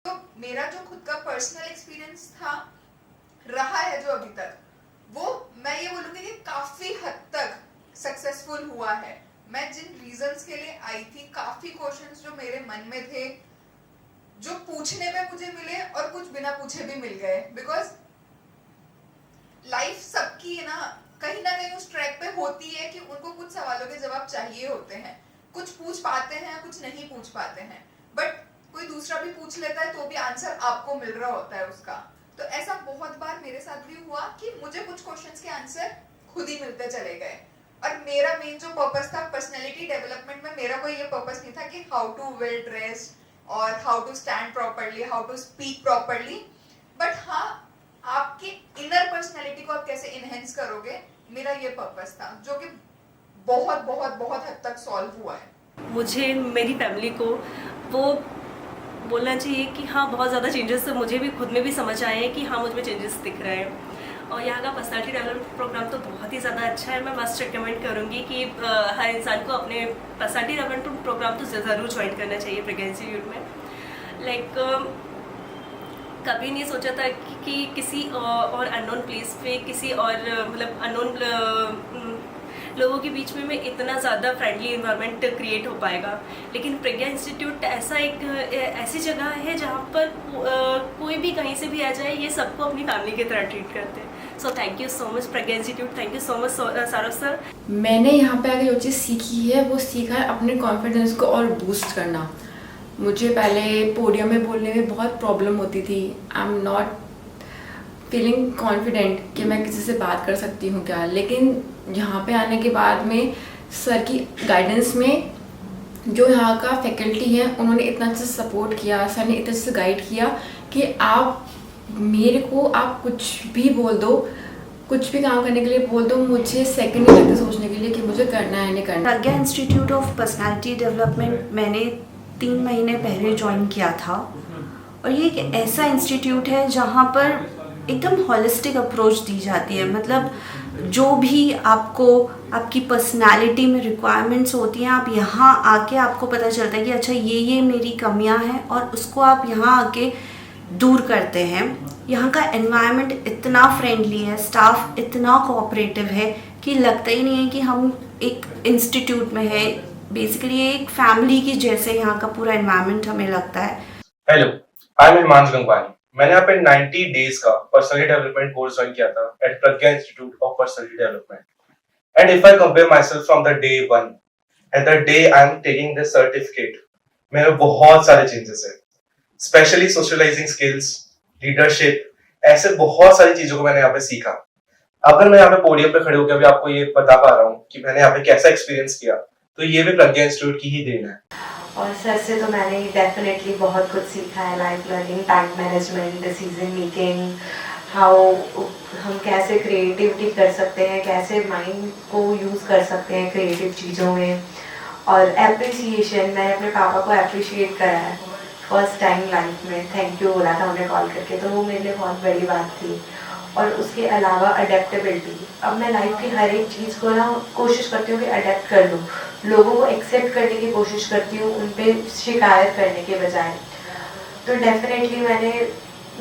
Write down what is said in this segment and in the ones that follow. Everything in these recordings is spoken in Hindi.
तो मेरा जो खुद का पर्सनल एक्सपीरियंस था रहा है जो अभी तक, वो मैं ये बोलूँगी कि काफ़ी हद तक सक्सेसफुल हुआ है। मैं जिन रीजंस के लिए आई थी, काफ़ी क्वेश्चंस जो मेरे मन में थे, जो पूछने में मुझे मिले और कुछ बिना पूछे भी मिल गए, बिकॉज लाइफ सबकी है ना कहीं उस ट्रैक पे होती है कि उनको कुछ सवालों के जवाब चाहिए होते हैं। कुछ पूछ पाते हैं, कुछ नहीं पूछ पाते हैं, बट कोई दूसरा भी पूछ लेता है तो भी आंसर आपको मिल रहा होता है उसका। तो ऐसा बहुत बार मेरे साथ भी हुआ कि मुझे कुछ क्वेश्चंस के आंसर खुद ही मिलते चले गए। और मेरा मेन जो पर्पस था पर्सनैलिटी डेवलपमेंट में, मेरा कोई ये पर्पस नहीं था कि हाउ टू वेल ड्रेस और how to stand properly, how to speak properly, but हाँ आपकी इनर पर्सनैलिटी को आप कैसे इनहेंस करोगे, मेरा ये पर्पस था, जो कि बहुत बहुत बहुत हद तक सॉल्व हुआ है। मुझे मेरी फैमिली को वो बोलना चाहिए कि हाँ बहुत ज़्यादा चेंजेस तो मुझे भी खुद में भी समझ आए हैं कि हाँ मुझ में चेंजेस दिख रहे हैं। और यहाँ का पर्सनालिटी डेवलपमेंट प्रोग्राम तो बहुत ही ज़्यादा अच्छा है। मैं मस्ट रिकमेंड करूँगी कि हर इंसान को अपने पर्सनालिटी डेवलपमेंट प्रोग्राम तो ज़रूर ज्वाइन करना चाहिए प्रज्ञा इंस्टीट्यूट में। लाइक कभी नहीं सोचा था कि किसी और अननोन प्लेस पे किसी और मतलब अननोन लोगों के बीच में इतना ज़्यादा फ्रेंडली इन्वायरमेंट क्रिएट हो पाएगा। लेकिन प्रज्ञा इंस्टीट्यूट ऐसी जगह है जहाँ पर कोई भी कहीं से भी आ जाए, ये सबको अपनी फैमिली की तरह ट्रीट करते हैं। So thank you so much Pragya institute, thank you so much Saurabh sir. मैंने यहाँ पे आके जो चीज़ सीखी है वो सीखा है अपने कॉन्फिडेंस को और बूस्ट करना। मुझे पहले पोडियम में बोलने में बहुत प्रॉब्लम होती थी। I am not feeling confident कि मैं किसी से बात कर सकती हूँ क्या, लेकिन यहाँ पे आने के बाद में सर की गाइडेंस में जो यहाँ का फैकल्टी है उन्होंने इतना अच्छा सपोर्ट किया, सर ने इतना अच्छा गाइड किया कि आप मेरे को आप कुछ भी बोल दो, कुछ भी काम करने के लिए बोल दो, मुझे सेकंड नहीं लगता सोचने के लिए कि मुझे करना है नहीं करना। प्रज्ञा इंस्टीट्यूट ऑफ पर्सनालिटी डेवलपमेंट मैंने 3 महीने पहले ज्वाइन किया था, और ये एक ऐसा इंस्टीट्यूट है जहाँ पर एकदम हॉलिस्टिक अप्रोच दी जाती है। मतलब जो भी आपको आपकी पर्सनालिटी में रिक्वायरमेंट्स होती हैं, आप यहाँ आके आपको पता चलता है कि अच्छा ये मेरी कमियाँ हैं, और उसको आप यहाँ आके दूर करते हैं। यहाँ का एनवायरनमेंट इतना फ्रेंडली है, स्टाफ इतना कोऑपरेटिव है कि लगता ही नहीं है कि हम एक इंस्टीट्यूट में है। बेसिकली एक फैमिली की जैसे यहाँ का पूरा एनवायरनमेंट हमें लगता है। Hello, I am Himanshu Gangwani. मैंने यहाँ पे 90 डेज का पर्सनालिटी डेवलपमेंट कोर्स ज्वाइन किया था at Pragya institute of personality development. And if I compare myself from the day 1 and the day I am taking this certificate, मेरे बहुत सारे चेंजेस है। स्पेशली सोशलाइजिंग स्किल्स, लीडरशिप, ऐसे बहुत सारी चीजों को मैंने यहाँ पे सीखा। अगर मैं यहाँ पे पोडियम पे खड़े होकर अभी आपको ये बता पा रहा हूँ कि मैंने यहाँ पे कैसा एक्सपीरियंस किया, तो ये भी प्रज्ञा इंस्टीट्यूट की ही देन है। और सर से तो मैंने डेफिनेटली बहुत कुछ सीखा है, life learning, time management, decision making, how हम कैसे क्रिएटिविटी कर सकते हैं, कैसे माइंड को यूज़ कर सकते हैं क्रिएटिव चीज़ों में। और एप्रिसिएशन, मैंने अपने पापा को अप्रिशिएट करा है फर्स्ट टाइम लाइफ में, थैंक यू बोला था उन्हें कॉल करके, तो वो मेरे लिए बहुत बड़ी बात थी। और उसके अलावा अडेप्टेबिलिटी, अब मैं लाइफ की हर एक चीज़ को कोशिश करती हूँ कि अडेप्ट कर लूँ, लोगों को एक्सेप्ट करने की कोशिश करती हूँ उन पे शिकायत करने के बजाय। तो डेफिनेटली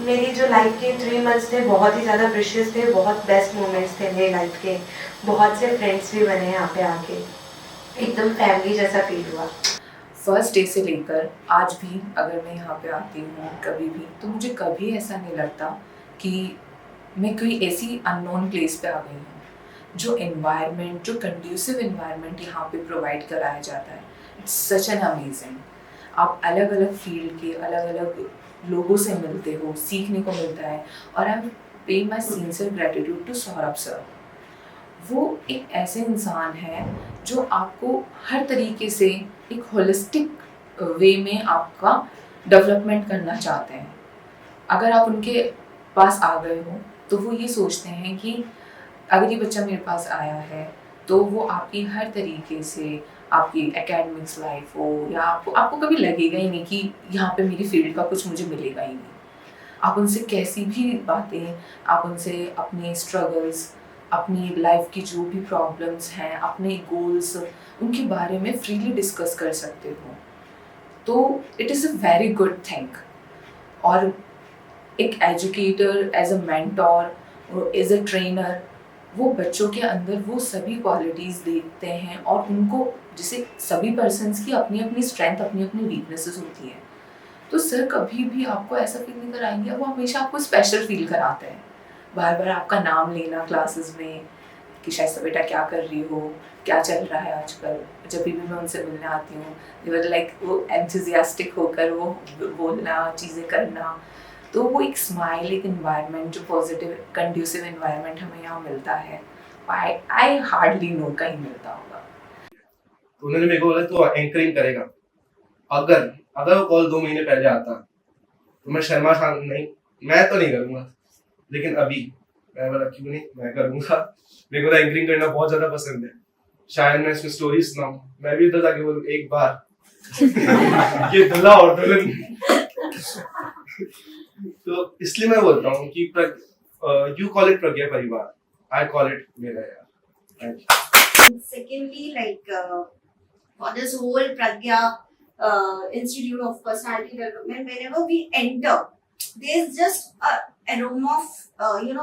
मेरी जो लाइफ के 3 मंथ्स थे बहुत ही ज़्यादा प्रेशियस थे, बहुत बेस्ट मोमेंट्स थे मेरी लाइफ के। बहुत से फ्रेंड्स भी बने यहाँ पे आके, एकदम फैमिली जैसा फील हुआ। फर्स्ट डे से लेकर आज भी अगर मैं यहाँ पे आती हूँ कभी भी, तो मुझे कभी ऐसा नहीं लगता कि मैं कोई ऐसी अननोन प्लेस पे आ गई हूँ। जो एनवायरनमेंट, जो कंड्यूसिव एनवायरनमेंट यहाँ पे प्रोवाइड कराया जाता है, इट्स सच एन अमेजिंग। आप अलग अलग फील्ड के अलग अलग लोगों से मिलते हो, सीखने को मिलता है। और I am pay my sincere gratitude to Saurabh sir. वो एक ऐसे इंसान है जो आपको हर तरीके से एक होलिस्टिक वे में आपका डेवलपमेंट करना चाहते हैं। अगर आप उनके पास आ गए हो तो वो ये सोचते हैं कि अगर ये बच्चा मेरे पास आया है तो वो आपकी हर तरीके से, आपकी एकेडमिक्स लाइफ हो या आपको कभी लगेगा ही नहीं कि यहाँ पे मेरी फील्ड का कुछ मुझे मिलेगा ही नहीं। आप उनसे कैसी भी बातें, आप उनसे अपने स्ट्रगल्स, अपनी लाइफ की जो भी प्रॉब्लम्स हैं, अपने गोल्स, उनके बारे में फ्रीली डिस्कस कर सकते हो। तो it is a very good thing. और एक educator, as a mentor, as a trainer, वो बच्चों के अंदर वो सभी क्वालिटीज़ देखते हैं और उनको, जैसे सभी पर्सन्स की अपनी अपनी स्ट्रेंथ, अपनी अपनी वीकनेसेस होती हैं, तो सर कभी भी आपको ऐसा फील नहीं कराएंगे, वो हमेशा आपको स्पेशल फील कराते हैं। बार बार आपका नाम लेना क्लासेस में कि शायद बेटा क्या कर रही हो, क्या चल रहा है आजकल। जब भी मैं उनसे मिलने आती हूँ, देवर लाइक वो एंथुजियास्टिक होकर वो बोलना, चीज़ें करना, तो वो एक स्माइल, एक इन्वायरमेंट जो पॉजिटिव कंड्यूसिव इन्वायरमेंट हमें यहाँ मिलता है, आई हार्डली नो कहीं मिलता होगा। तो उन्होंने मेरे को बोला तो एंकरिंग करेगा, अगर वो कॉल 2 महीने पहले आता तो मैं शर्मा खान नहीं, मैं तो नहीं करूंगा, लेकिन अभी मैं बोला क्यों नहीं, मैं करूंगा। मेरे को तो एंकरिंग करना बहुत ज्यादा पसंद है, शायद मैं इसमें स्टोरी सुनाऊं, मैं भी तो जाके बोलूं एक बार ये दूल्हा और दुल्हन। तो इसलिए मैं बोलता हूँ कि यू कॉल इट प्रज्ञा परिवार, आई कॉल इट मेरा यार। Thank you. Secondly, for this whole Pragya Institute of Personality Development, whenever we enter, there's just a aroma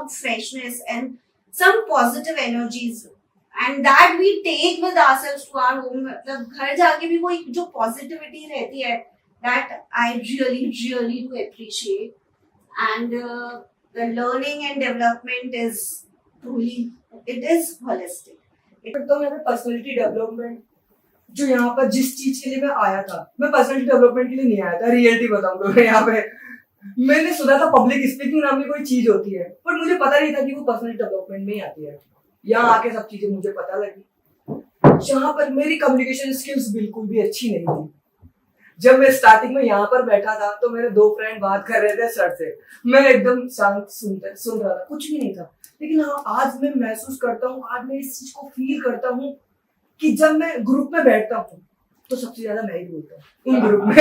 of freshness and some positive energies, and that we take with ourselves to our home. मतलब घर जाके भी वो एक जो positivity रहती है, that I really do appreciate, and the learning and development is truly, it is holistic. तो यहाँ पे पर्सनैलिटी डेवलपमेंट, जो यहाँ पर जिस चीज के लिए मैं आया था, मैं पर्सनैलिटी डेवलपमेंट के लिए नहीं आया था, रियलिटी बताऊं तो यहाँ पे मैंने सुना था पब्लिक स्पीकिंग नाम की कोई चीज होती है, पर मुझे पता नहीं था कि वो पर्सनैलिटी डेवलपमेंट में ही आती है। यहाँ आके सब चीजें मुझे पता लगी, जहाँ पर मेरी कम्युनिकेशन स्किल्स बिल्कुल भी अच्छी नहीं थी। जब मैं स्टार्टिंग में यहाँ पर बैठा था तो मेरे 2 फ्रेंड बात कर रहे थे सर से, मैं एकदम शांत सुन रहा था, कुछ भी नहीं था। लेकिन हाँ, आज मैं महसूस करता हूँ, आज मैं इस चीज को फील करता हूँ कि जब मैं ग्रुप में बैठता हूँ तो सबसे ज्यादा मैं ही बोलता हूँ उन ग्रुप में।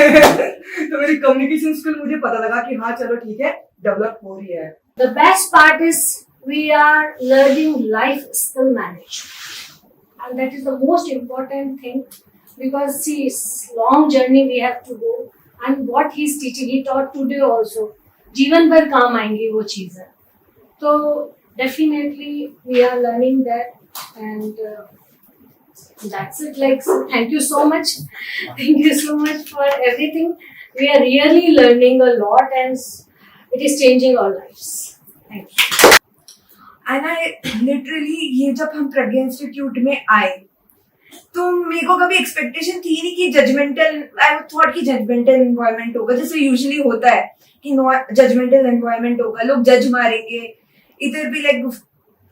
तो मेरी कम्युनिकेशन स्किल, मुझे पता लगा कि हाँ चलो ठीक है, डेवलप हो रही है। The best part is we are learning life skill management, and that is the most important thing, because see, it's long journey we have to go, and what he's teaching, he taught today also, जीवन भर काम आएंगी वो चीजें। तो definitely we are learning that, and that's it. So thank you so much. Thank you so much for everything. We are really learning a lot, and it is changing our lives. Thank you. And I literally, ये जब हम प्रज्ञा इंस्टीट्यूट में आए तो मेरे को कभी एक्सपेक्टेशन थी नहीं कि जजमेंटल, आई थॉट कि जजमेंटल एनवायरनमेंट होगा, जैसे यूजुअली होता है कि जजमेंटल एनवायरनमेंट होगा, लोग जज मारेंगे, इधर भी लाइक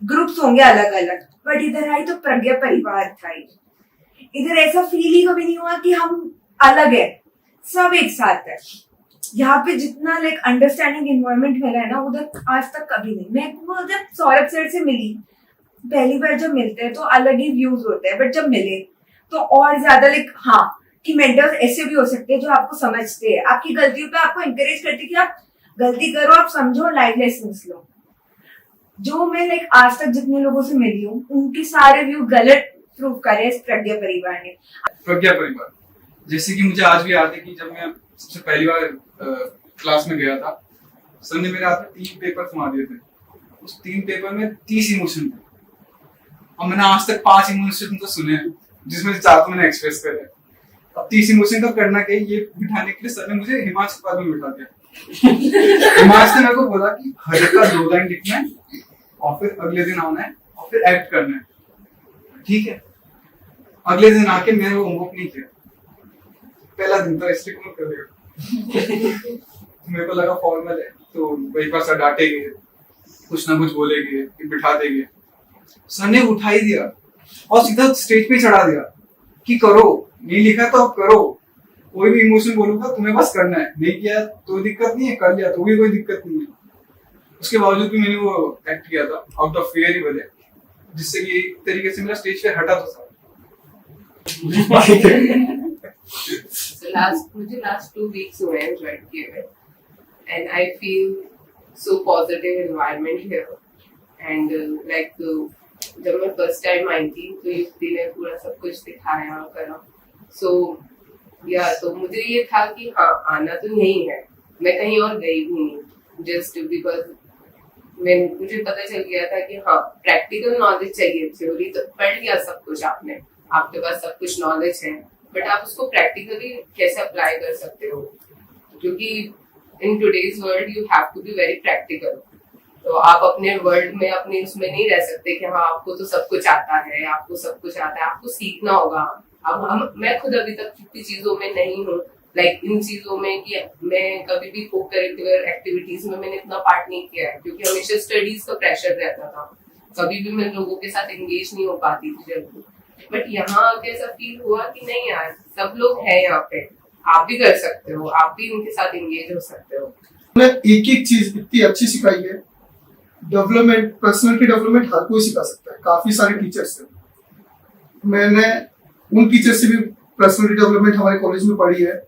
ग्रुप्स होंगे अलग अलग। बट इधर आई तो प्रज्ञा परिवार था, इधर ऐसा फील ही कभी नहीं हुआ कि हम अलग है, सब एक साथ है। यहाँ पे जितना लाइक अंडरस्टैंडिंग एनवायरनमेंट मिला है ना, उधर आज तक कभी नहीं। मैं वो जब सौरभ सर से मिली पहली बार, जब मिलते हैं तो अलग ही व्यूज होते हैं, बट जब मिले तो और ज्यादा लाइक हाँ कि मेंटर्स ऐसे भी हो सकते हैं जो आपको समझते हैं, आपकी गलतियों पे आपको एनकरेज करते हैं कि आप गलती करो, आप समझो, लाइफ लेसन्स लो। जो मैं लाइक आज तक जितने लोगों से मिली हूँ उनके सारे व्यू गलत प्रूव करे इस प्रज्ञा परिवार ने। प्रज्ञा परिवार, जैसे कि मुझे आज भी याद है कि जब मैं सबसे पहली बार क्लास में गया था, सर ने मेरे हाथ में 3 पेपर थमा दिए थे। उस 3 पेपर में 30 इमोशन थे, और मैंने आज तक 5 इमोशन तो सुने हैं, जिसमें 4 तो मैंने एक्सप्रेस करे। अब 30 इमोशन का करना क्या, ये बिठाने के लिए सर ने मुझे हिमाचल के पास में बिठा दिया। हिमाचल ने मेरे को बोला कि हर एक का 2 लाइन लिखना है और फिर अगले दिन आना है और फिर एक्ट करना है, ठीक है। अगले दिन आके मैंने वो होमवर्क नहीं किया, पहला दिन था, इसलिए कौन करेगा। मेरे को लगा फॉर्मल है तो वही पर सर डांटेंगे, कुछ ना कुछ बोलेंगे, बिठा देंगे। सर ने उठा ही दिया और सीधा स्टेज पे चढ़ा दिया कि करो, नहीं लिखा तो अब करो, कोई भी इमोशन बोलूंगा तुम्हें बस करना है, नहीं किया तो दिक्कत नहीं है, कर लिया तो भी कोई दिक्कत नहीं है। उसके बावजूद भी मैंने वो एक्ट किया था आउट ऑफ फियर ही वजह, जिससे कि एक तरीके से मेरा स्टेज पे हटा तो था। मुझे लास्ट 2 वीक्स हुए हैं ज्वाइन किए हुए, and I feel so positive environment here, and like जब मैं फर्स्ट टाइम आई थी तो युक्ति ने पूरा सब कुछ दिखाया करा, सो या तो मुझे ये था कि हाँ आना तो यही है, मैं कहीं और गई भी नहीं, जस्ट बिकॉज मुझे पता चल गया था कि हाँ प्रैक्टिकल नॉलेज चाहिए। थ्योरी तो पढ़ लिया सब कुछ आपने, आपके पास सब कुछ नॉलेज है, बट आप उसको प्रैक्टिकली कैसे अप्लाई कर सकते हो, क्योंकि in today's world you have to be very practical. तो आप अपने वर्ल्ड में अपने उसमें नहीं रह सकते कि हाँ आपको तो सब कुछ आता है, आपको सब कुछ आता है, आपको सीखना होगा। अब मैं खुद अभी तक कितनी चीजों में नहीं हूँ, लाइक इन चीजों में कि मैं कभी भी को करिकुलर एक्टिविटीज में मैंने इतना पार्ट नहीं किया है, क्योंकि हमेशा स्टडीज का प्रेशर रहता था, कभी भी मैं लोगों के साथ एंगेज नहीं हो पाती थी जल्दी। बट यहाँ आके ऐसा फील हुआ कि नहीं यार, सब लोग हैं यहाँ पे, आप भी कर सकते हो, आप भी इनके साथ एंगेज हो सकते हो। एक एक चीज इतनी अच्छी सिखाई है। डेवलपमेंट, पर्सनालिटी डेवलपमेंट हर कोई सिखा सकता है, काफी सारे टीचर्स हैं। मैंने उन टीचर से भी पर्सनालिटी डेवलपमेंट हमारे कॉलेज में पढ़ी है,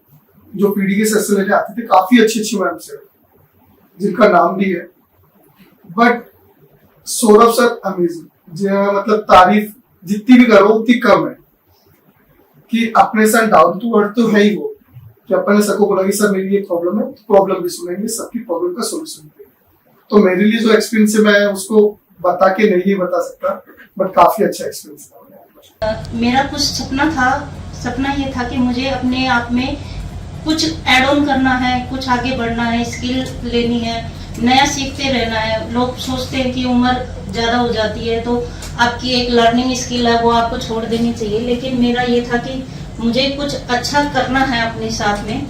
जो पीडी के सेशन लेने आते थे, काफी अच्छी अच्छी मैम से, जिनका नाम भी है। बट सौरभ सर अमेजिंग, मतलब तारीफ जितनी भी करो उतनी कम है, कि अपने साथ डाउन टू अर्थ तो है ही वो, कि अपने सर को बोला कि सर मेरी एक प्रॉब्लम है, तो प्रॉब्लम भी सुनेंगे, सबकी प्रॉब्लम का सोल्यूशन देंगे। तो मेरे लिए जो एक्सपीरियंस है मैं उसको बता के नहीं बता सकता, बट काफी अच्छा एक्सपीरियंस था। मेरा कुछ सपना ये था कि मुझे अपने आप में कुछ ऐड ऑन करना है, कुछ आगे बढ़ना है, स्किल लेनी है, नया सीखते रहना है। लोग सोचते हैं कि उम्र ज़्यादा हो जाती है तो आपकी एक लर्निंग स्किल है वो आपको छोड़ देनी चाहिए, लेकिन मेरा ये था कि मुझे कुछ अच्छा करना है अपने साथ में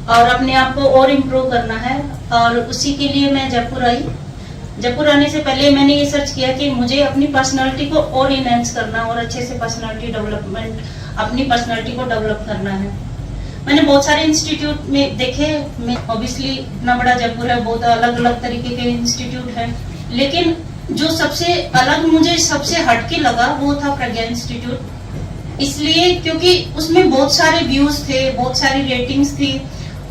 और अपने आप को और इम्प्रूव करना है। और उसी के लिए मैं जयपुर आई। जयपुर आने से पहले मैंने ये सर्च किया कि मुझे अपनी पर्सनालिटी को और इनहेंस करना और अच्छे से अपनी पर्सनालिटी को डेवलप करना है। मैंने बहुत सारे इंस्टीट्यूट में देखे, मैं ऑब्वियसली इतना बड़ा जयपुर है, बहुत अलग अलग तरीके के इंस्टीट्यूट है, लेकिन जो सबसे अलग मुझे सबसे हटके लगा वो था प्रज्ञा इंस्टीट्यूट। इसलिए क्योंकि उसमें बहुत सारे व्यूज थे, बहुत सारी रेटिंग्स थी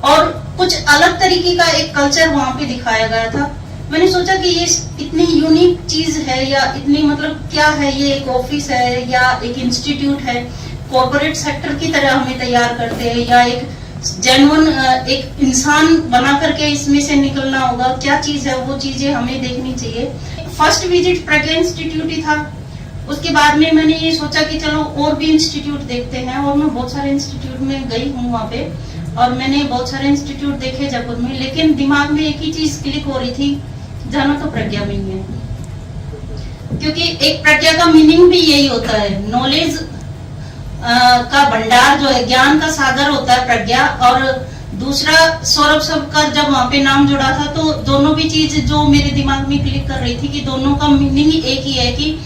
और कुछ अलग तरीके का एक कल्चर वहाँ पे दिखाया गया था। मैंने सोचा कि ये इतनी यूनिक चीज है या इतनी मतलब क्या है, ये एक ऑफिस है या एक इंस्टीट्यूट है, कॉर्पोरेट सेक्टर की तरह हमें तैयार करते हैं या एक जेन्युइन एक इंसान बना करके इसमें से निकलना होगा, क्या चीज है वो चीजें हमें देखनी चाहिए। फर्स्ट विजिट प्रज्ञा इंस्टीट्यूट ही था। उसके बाद में मैंने ये सोचा कि चलो और भी इंस्टीट्यूट देखते हैं और मैं बहुत सारे इंस्टीट्यूट में गई हूँ वहाँ पे और मैंने बहुत सारे इंस्टीट्यूट देखे जयपुर में, लेकिन दिमाग में एक ही चीज क्लिक हो रही थी, जाना तो प्रज्ञा में ही है, क्योंकि एक प्रज्ञा का मीनिंग भी यही होता है, नॉलेज का भंडार जो है, ज्ञान का सागर होता है प्रज्ञा। और दूसरा सौरभ सर का जब वहाँ पे नाम जुड़ा था तो दोनों भी चीज जो मेरे दिमाग में क्लिक कर रही थी कि दोनों का मीनिंग एक ही है कि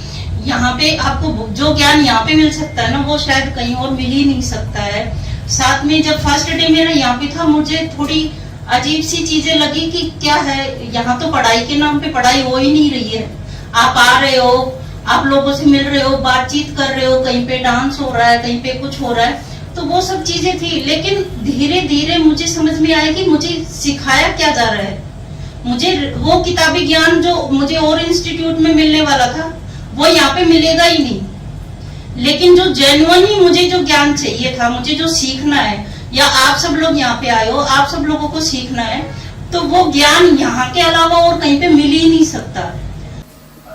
यहाँ पे आपको जो ज्ञान यहाँ पे मिल सकता है ना वो शायद कहीं और मिल ही नहीं सकता है। साथ में जब फर्स्ट डे मेरा यहाँ पे था, मुझे थोड़ी अजीब सी चीजें लगी कि क्या है, यहाँ तो पढ़ाई के नाम पे पढ़ाई हो ही नहीं रही है। आप आ रहे हो, आप लोगों से मिल रहे हो, बातचीत कर रहे हो, कहीं पे डांस हो रहा है, कहीं पे कुछ हो रहा है, तो वो सब चीजें थी। लेकिन धीरे धीरे मुझे समझ में आया कि मुझे सिखाया क्या जा रहा है। मुझे वो किताबी ज्ञान जो मुझे और इंस्टीट्यूट में मिलने वाला था वो यहाँ पे मिलेगा ही नहीं, लेकिन जो जेन्युइनली मुझे जो ज्ञान चाहिए था, मुझे जो सीखना है, या आप सब लोग यहाँ पे आए हो, आप सब लोगों को सीखना है, तो वो ज्ञान यहाँ के अलावा और कहीं पे मिल ही नहीं सकता।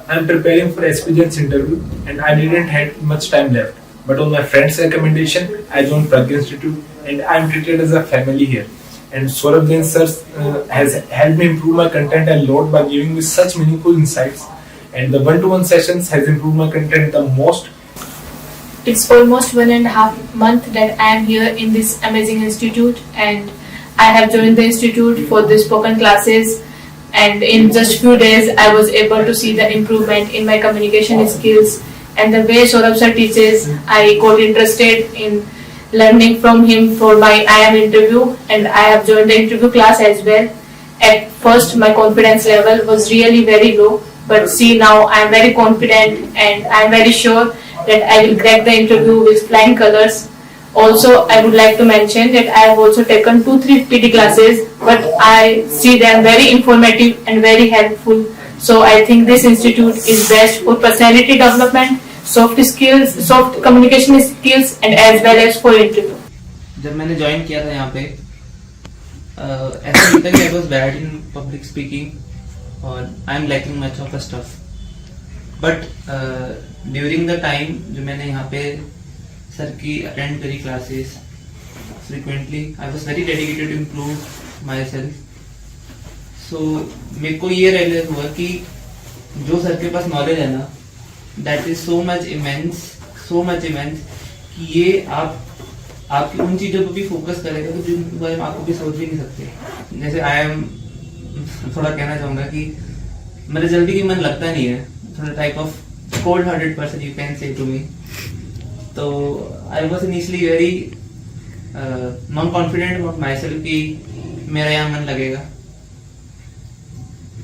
I'm preparing for experience interview and I didn't had much time left. But on my friend's recommendation, I joined Pragya Institute and I'm treated as a family here. And Saurabh Jain sir has helped me improve my content a lot by giving me such meaningful insights. And the one-to-one sessions has improved my content the most. It's almost 1.5 months that I am here in this amazing institute, and I have joined the institute for the spoken classes. And in just few days, I was able to see the improvement in my communication skills and the way Saurabh sir teaches. I got interested in learning from him for my IIM interview, and I have joined the interview class as well. At first, my confidence level was really very low, but see now I am very confident and I am very sure that I will crack the interview with flying colors. Also, I would like to mention that I have also taken 2-3 PD classes, but I see them very informative and very helpful. So I think this institute is best for personality development, soft skills, soft communication skills, and as well as for interview. जब मैंने ज्वाइन किया था यहाँ पे ऐसा नहीं था कि I was bad in public speaking और I am lacking much of stuff, but during the time जो मैंने यहाँ पे सर की अटेंड करी classes frequently, I was very dedicated to improve myself. So मेरे को ये रियलाइज हुआ कि जो सर के पास नॉलेज है ना, that is so much immense कि ये आपकी उन चीज़ों को भी फोकस करेगा तो जिनके बारे में आपको भी सोच भी नहीं सकते। जैसे आई एम थोड़ा कहना चाहूँगा कि मेरा जल्दी की मन लगता नहीं है, थोड़ा type of cold hearted person you can say to me. तो I was initially very non confident about myself कि मेरा यहाँ मन लगेगा।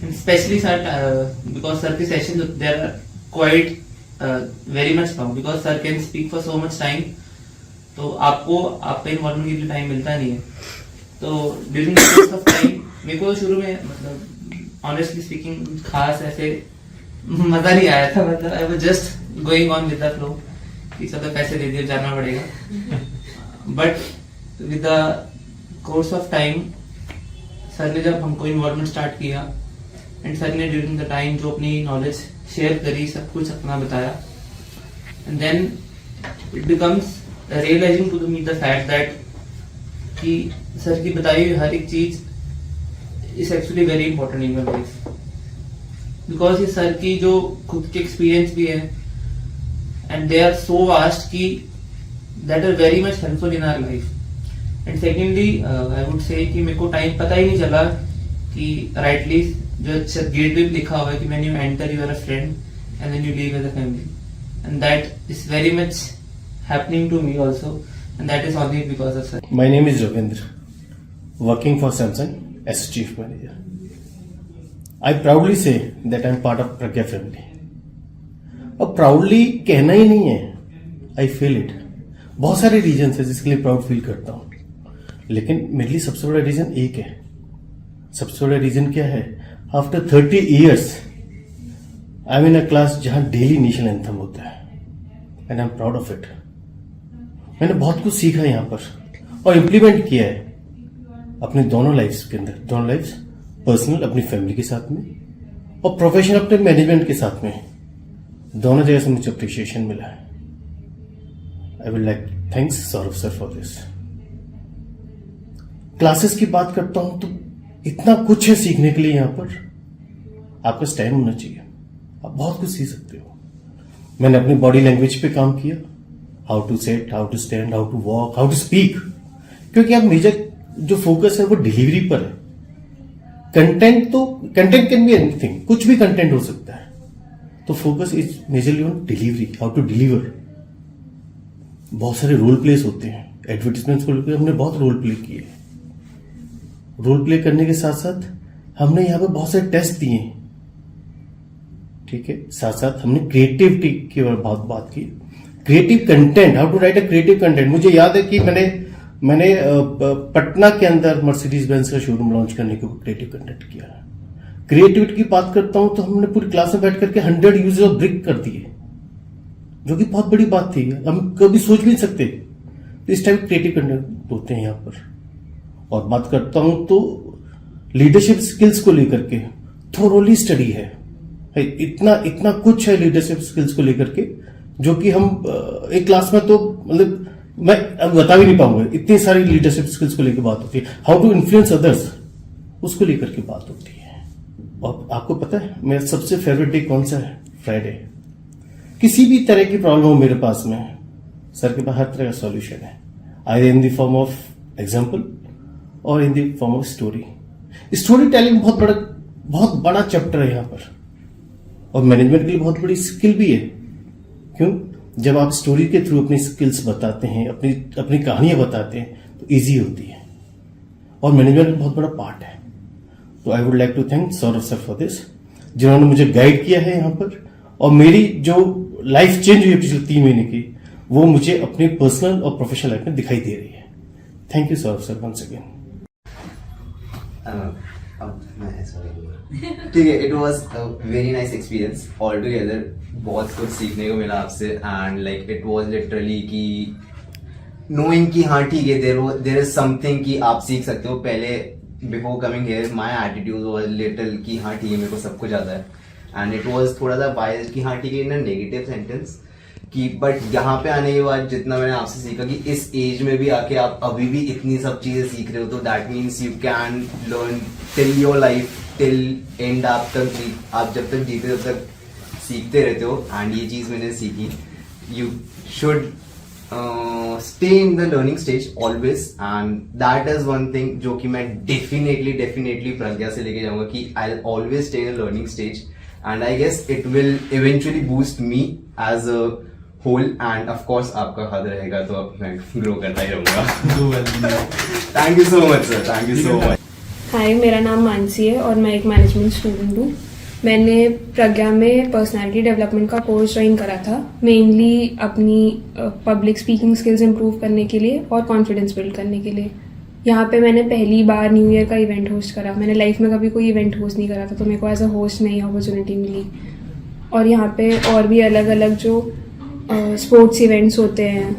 Especially sir, because sir के sessions they are quite very much long because sir can speak for so much time, तो आपको आपका इन्वॉल्वमेंट के लिए टाइम मिलता नहीं है। तो during the course of time मेरे को शुरू में मतलब ऑनेस्टली स्पीकिंग खास ऐसे मजा नहीं आया था, मतलब I was just going on with the flow कि सब पैसे दे दिए जाना पड़ेगा। But with the course of time sir ने जब हमको इन्वॉल्वमेंट स्टार्ट किया एंड सर ने ड्यूरिंग द टाइम जो अपनी नॉलेज शेयर करी, सब कुछ अपना बताया, and then it becomes realising to me the fact that कि सर की बताई हुई हर एक चीज is actually very important in your life, because ये सर की जो खुद के एक्सपीरियंस भी है and they are so vast कि that are very much helpful in our life. And secondly I would say कि मेरे को टाइम पता ही नहीं चला कि राइटली जो गेट पे लिखा हुआ है कि when you enter you are a friend and then you leave as a family, and that is very much happening to me also, and that is only because of sir. My name is Ravindra, working for Samsung as chief manager. I proudly say that I am part of Pragya family. अब प्राउडली कहना ही नहीं है, आई फील इट। बहुत सारे रीजन है जिसके लिए प्राउड फील करता हूं, लेकिन मेरे लिए सबसे बड़ा रीजन एक है। सबसे बड़ा रीजन क्या है? After 30 years I am in a class जहां डेली नेशनल एंथम होता है and I am proud of it. मैंने बहुत कुछ सीखा यहां पर और इम्प्लीमेंट किया है अपने दोनों लाइफ्स के अंदर, दोनों लाइफ्स, पर्सनल अपनी फैमिली के साथ में और प्रोफेशनल अपने मैनेजमेंट के साथ में। दोनों जगह से मुझे अप्रिशिएशन मिला है। I will like thanks Saurabh sir for this. Classes की बात करता हूं तो इतना कुछ है सीखने के लिए। यहां पर आपका स्टैंड होना चाहिए, आप बहुत कुछ सीख सकते हो। मैंने अपनी बॉडी लैंग्वेज पे काम किया, how to set, how to stand, how to walk, how to speak, क्योंकि आप मेजर जो फोकस है वो डिलीवरी पर है। कंटेंट कैन बी एनीथिंग, कुछ भी कंटेंट हो सकता है, तो focus is majorly on delivery, how to deliver. बहुत सारे रोल प्लेस होते हैं, एडवर्टीजमेंट्स को लेकर हमने बहुत रोल प्ले किए। रोल प्ले करने के साथ साथ हमने यहाँ पे बहुत सारे टेस्ट दिए, ठीक है। साथ साथ हमने क्रिएटिविटी की बहुत बात की, creative content, how to write a creative content. मुझे याद है कि मैंने पटना के अंदर मर्सिडीज बेंज का शोरूम लॉन्च करने के ऊपर क्रिएटिव कंटेंट किया। क्रिएटिविटी की बात करता हूं तो हमने पूरी क्लास में बैठ करके 100 यूज ऑफ ब्रिक कर दिए, जो कि बहुत बड़ी बात थी, हम कभी सोच भी नहीं सकते। तो इस टाइप क्रिएटिव कंटेंट होते हैं यहाँ पर। और बात करता हूं तो लीडरशिप स्किल्स को लेकर के थोरोली स्टडी है। इतना कुछ है लीडरशिप स्किल्स को लेकर के, जो कि हम एक क्लास में तो मतलब मैं अब बता भी नहीं पाऊंगा। इतनी सारी लीडरशिप स्किल्स को लेकर बात होती है, हाउ टू इन्फ्लुएंस अदर्स, उसको लेकर के बात होती है। और आपको पता है मेरा सबसे फेवरेट डे कौन सा है? फ्राइडे। किसी भी तरह की प्रॉब्लम हो मेरे पास में, सर के पास हर तरह का सॉल्यूशन है, either in the form of example और in the form of story. Story telling बहुत बड़ा चैप्टर है यहाँ पर, और मैनेजमेंट के लिए बहुत बड़ी स्किल भी है। क्यों? जब आप स्टोरी के थ्रू अपनी स्किल्स बताते हैं, अपनी कहानियां बताते हैं, तो इजी होती है, और मैनेजमेंट में बहुत बड़ा पार्ट है। तो I would like to thank Saurabh sir for this, जिन्होंने मुझे गाइड किया है यहाँ पर, और मेरी जो लाइफ चेंज हुई है पिछले 3 महीने की, वो मुझे अपनी पर्सनल और प्रोफेशनल लाइफ में दिखाई दे रही है। Thank you Saurabh sir once again. ठीक है, it was a very nice experience all together. बहुत कुछ सीखने को मिला आपसे, and like it was literally कि नोइंग कि हाँ ठीक है, देयर इज समथिंग कि आप सीख सकते हो। पहले before coming here my attitude was little कि हाँ ठीक है मेरे को सब कुछ आता है, एंड इट वाज थोड़ा सा बायस्ड कि हाँ ठीक है इन अ नेगेटिव सेंटेंस कि, बट यहाँ पे आने के बाद जितना मैंने आपसे सीखा कि इस एज में भी आके आप अभी भी इतनी सब चीज़ें सीख रहे हो, तो that means you can learn till your life, till and आप जब तक जीते तब तक सीखते रहते हो। एंड ये चीज़ मैंने सीखी, you should stay in the learning stage always, and that is one thing जो कि मैं डेफिनेटली प्रज्ञा से लेके जाऊंगा कि I will always stay in learning stage, and I guess it will eventually boost me as a whole, and of course आपका हाथ रहेगा तो अब मैं ग्रो करता ही रहूंगा। Thank you so much sir, thank you so much. Hi, मेरा नाम मानसी है और मैं एक मैनेजमेंट स्टूडेंट हूँ। मैंने प्रज्ञा में पर्सनालिटी डेवलपमेंट का कोर्स ज्वाइन करा था, मेनली अपनी पब्लिक स्पीकिंग स्किल्स इंप्रूव करने के लिए और कॉन्फिडेंस बिल्ड करने के लिए। यहाँ पे मैंने पहली बार न्यू ईयर का इवेंट होस्ट करा। मैंने लाइफ में कभी कोई इवेंट होस्ट नहीं करा था, तो मेरे को एज अ होस्ट नई अपॉर्चुनिटी मिली। और यहाँ पे और भी अलग अलग जो स्पोर्ट्स इवेंट्स होते हैं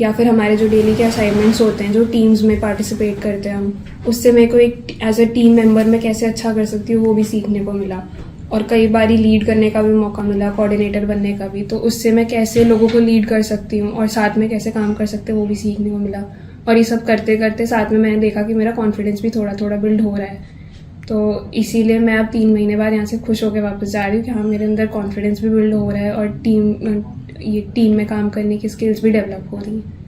या फिर हमारे जो डेली के असाइनमेंट्स होते हैं जो टीम्स में पार्टिसिपेट करते हैं हम, उससे मेरे को एक एज अ टीम मेंबर में कैसे अच्छा कर सकती हूँ वो भी सीखने को मिला। और कई बारी लीड करने का भी मौका मिला, कोऑर्डिनेटर बनने का भी, तो उससे मैं कैसे लोगों को लीड कर सकती हूँ और साथ में कैसे काम कर सकते हैं वो भी सीखने को मिला। और ये सब करते करते साथ में मैंने देखा कि मेरा कॉन्फिडेंस भी थोड़ा थोड़ा बिल्ड हो रहा है। तो इसीलिए मैं अब 3 महीने बाद यहाँ से खुश होकर वापस जा रही हूँ कि हाँ मेरे अंदर कॉन्फिडेंस भी बिल्ड हो रहा है और टीम में काम करने की स्किल्स भी डेवलप हो रही हैं।